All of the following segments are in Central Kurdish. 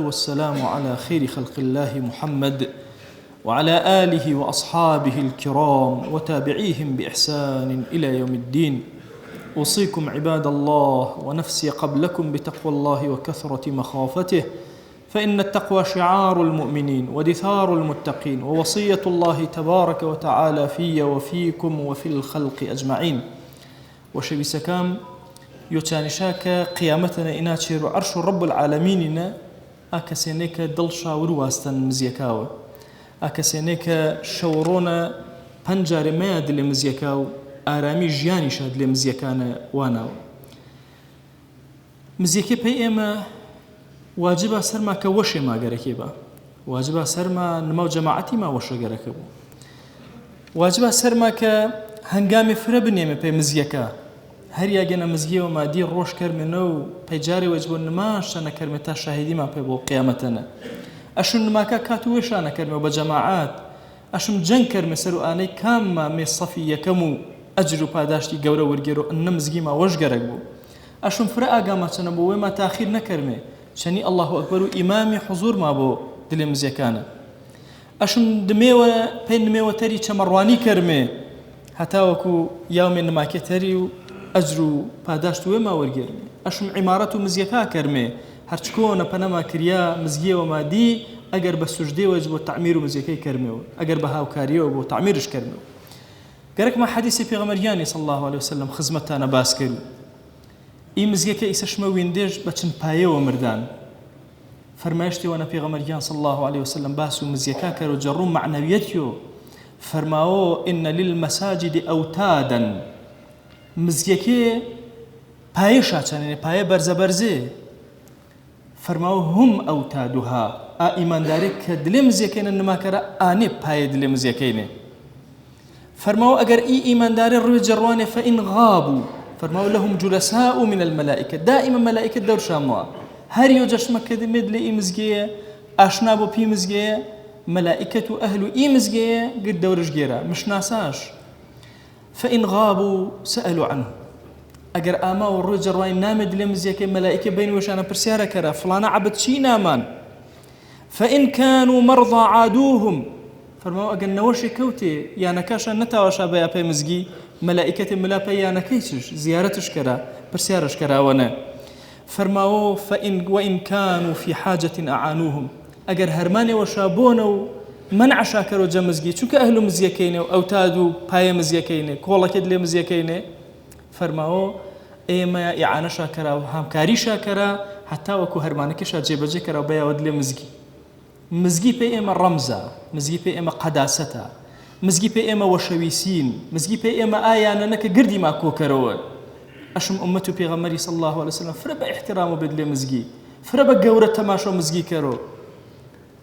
والسلام على خير خلق الله محمد وعلى آله وأصحابه الكرام وتابعيهم بإحسان إلى يوم الدين. أوصيكم عباد الله ونفسي قبلكم بتقوى الله وكثرة مخافته، فإن التقوى شعار المؤمنين ودثار المتقين، ووصية الله تبارك وتعالى في وفيكم وفي الخلق أجمعين. وشبيسكام يوتانشاك قيامتنا إناتشير عرش رب العالمين أكسينيك دلشا ورواستن مزيكاو، أكسينيك شورونا پنجار مياد لمزيكاو، آرامي جياني شاد لمزيكان واناو. مزيكي بي إما واجبا سرما كوشي ما قركيبا، واجبا سرما نمو جماعتي ما وشا قركبو، واجبا سرما كهنگامي فربني ما بي مزيكا هر یاگەنە مزگی و مادی ڕۆژ کەرمێنە و پەیجارێ وەجبۆ نماشانە کەرمێ تا شاهیدیمان پێ بۆ قیامەتەنە. ئەشم نماکە کات و وێشانە کەرمێ و بە جەماعات ئەشم جەنگ کەرمێ سەر و ئانەی کامما مێ سەفی یەکەم و ئەجر و پاداشتی گەورە وەرگێر و ئەنە مزگیما وەش گەرەک بوو. ئەشم فرە ئاگاما چەنە بۆ وێما تاخیر نەکەرمێ چەنی ئەڵڵاهو ئەکبەر و ئیمامی حوزورما بۆ دلێ مزیەکانە. ئەشم دمێوە پێی نمێوە تەری چەمەڕوانی کەرمێ هەتا وەکو یاومێ نماکێ تەری و ئەجر و پاداشت وێما وەرگێرمێ. ئەشم عیمارەت و مزیەکا کەرمێ هەرچکۆنە پەنەما کریا مزگیەوە مادی ئەگەر بە سوژدێوەج بۆ تعمیر و مزیەکەی کەرمێەوە، ئەگەر بە هاوکاریەوە بۆ تعمیرش کەرمێەوە. گەرەکما حەدیثی پێغەمبەریانی صلی الله عليه وسلم خزمەتتانە باس کرد. ئی مزگیەکە ئیسەشمە وێندێژ بە چەند پایەوە مردان. فەرمایشتیوەنە پێغەمبەریان صلی الله عليه وسلم باس و مزیەکا کەر و جەڕوو معنەویەتیۆ فەرماوە ئین للمەساجد ئەوتادا، مزگیەکێ پایە شاچانێنێ پایە بەرزە بەرزێ. فەرماوە هم ئەوتادوها، ئیماندارێک کە دلێ مزیەکەینە نماکەرە ئانێ پایە دلێ مزیەکەینێ. فەرماوە ئەگەر ئی ئیماندارێ ڕوێ جەڕوانێ فەئین غابوا فەرماوە لەهم جولەساء من المەلائکە، دائیمە مەلائکە دەورشامەوە هەر یۆ جەشمەکە دەمێ دلێ ئی مزگەیە ئاشنا بۆ پی مزگەیە مەلائکەت و ئەهل و ئی مزگەیە گرت دەورش گێرە مشناساش. فإن غابوا سألوا عنه، أجر آما والرجل رأي نامد لمزيك ملائكة بين وشانا برسيارة كرا فلانا عبد شي نامان. فإن كانوا مرضى عادوهم، فرموا أجر نوشي كوتي يا نكاشا نتاوشا بيا بي مزجي ملائكة ملا يا نكيشش زيارتش كرا برسيارش كرا وانا. فرموا وإن كانوا في حاجة أعانوهم، أجر هرماني وشابونو منع شاكر وجمزجي شو كأهل مزيكينه وأوتادو باي مزيكينه كولا كد لي مزيكينه. فرماو إما إعانة شاكرا وهمكاري شاكرا حتى وكو هرمانك شاجب جكرا وبيا ودلي مزجي بي إما رمزة، مزجي بي إما قداسة، مزجي بي إما وشويسين، مزجي بي إما آيانا نك قردي ما كوكروا. أشم أمته بيغمري صلى الله عليه وسلم فربا احترامه بدلي مزجي، فربا جورة تماشو مزجي كرو.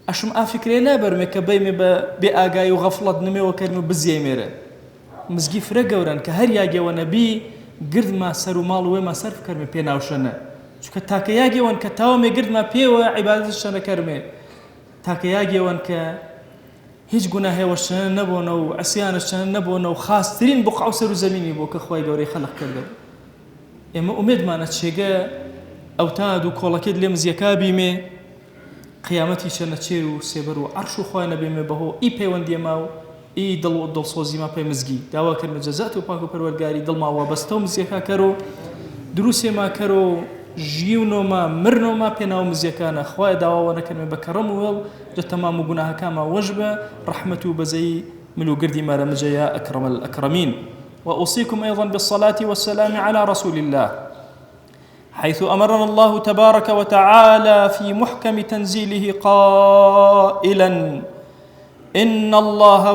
أشم أفكري لا برمي كبيمي بآجاي وغفلت نمي وكرمي بزي ميرة مزجي فرقة وران كهر ياجي ونبي قرد ما سر ومال وما صرف كرمي بينا وشنا شو كتاك ياجي وان كتاومي قرد ما بيوا عبادة الشنا كرمي تاك ياجي وان ك هيج جناه وشنا نبونا وعصيان الشنا نبونا وخاصتين بقعوا سر زميني بوك أخوي دوري خلق كردو. إما أمد ما نتشجع أوتاد وكولا كد لمزيكابي مي قيامتي شنتشير وسيبر وعرش خوينا بما بهو اي بيوندي ماو اي دل صوزي ما بمزجي داوا كلمه جزات وباكو پروردگاري دل ما وابستو مزيكا كرو دروسي ما كرو جيونو ما مرنو ما بيناو مزيكانا خويا داوا وانا كلمه بكرم ول تمام غناها كما وجبه رحمته بزي ملو قردي ما رمجيا اكرم الاكرمين. واوصيكم ايضا بالصلاه والسلام على رسول الله، حيث أمرنا الله تبارك وتعالى في محكم تنزيله قائلا إن الله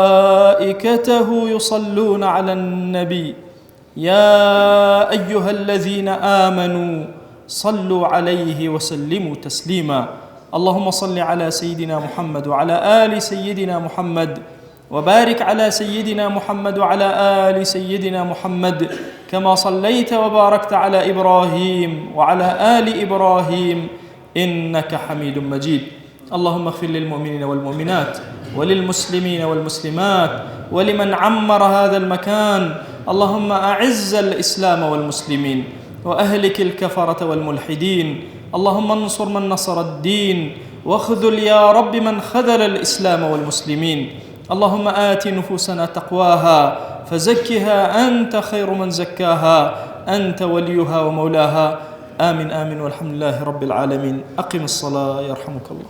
وملائكته يصلون على النبي يا أيها الذين آمنوا صلوا عليه وسلموا تسليما. اللهم صل على سيدنا محمد وعلى آل سيدنا محمد وبارك على سيدنا محمد وعلى آل سيدنا محمد كما صليت وباركت على إبراهيم وعلى آل إبراهيم إنك حميد مجيد. اللهم اغفر للمؤمنين والمؤمنات وللمسلمين والمسلمات ولمن عمر هذا المكان. اللهم أعز الإسلام والمسلمين وأهلك الكفرة والملحدين اللهم انصر من نصر الدين، واخذل يا رب من خذل الإسلام والمسلمين. اللهم آت نفوسنا تقواها فزكها أنت خير من زكاها، أنت وليها ومولاها. آمين آمين والحمد لله رب العالمين. أقم الصلاة يرحمك الله.